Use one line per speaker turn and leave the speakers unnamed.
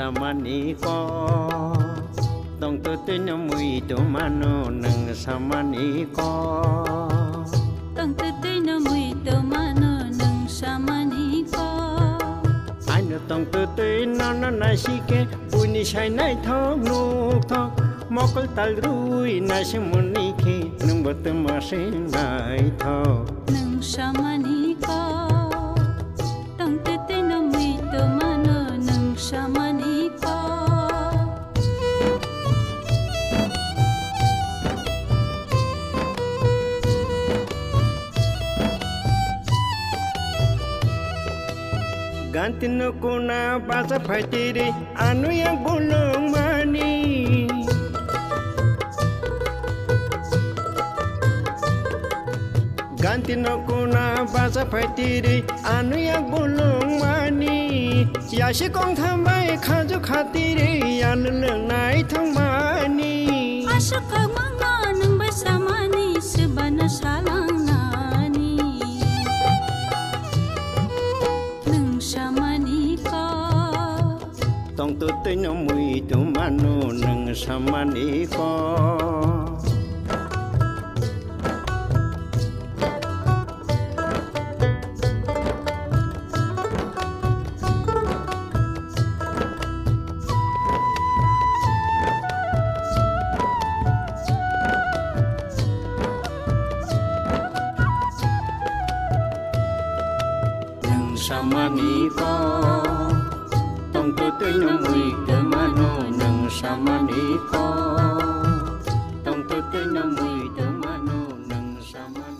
samani ko tong tu tu no mui tu mano nang samani ko
tong tu tu no mui tu mano nang samani ko
anh tong tu tu no no na si ke puni sai nai tho nu tho mokol tal rui na se muni ke nung bot ma se nai tho
nang samani ko tong tu tu no mui tu mano nang samani ko
ganti no kuna basa phaitiri anu yang bulung mani ganti no kuna basa phaitiri anu yang bulung mani ya shi kong tham bai khaju khatiri yan leng nai thang mani
asa ka manga nang ba samani subana salang nani nang samani ko
tong tu tu no mui tu manu nang samani ko samani ko tong tu tu no mui tu manu nang samani ko tong tu tu no mui tu manu nang samani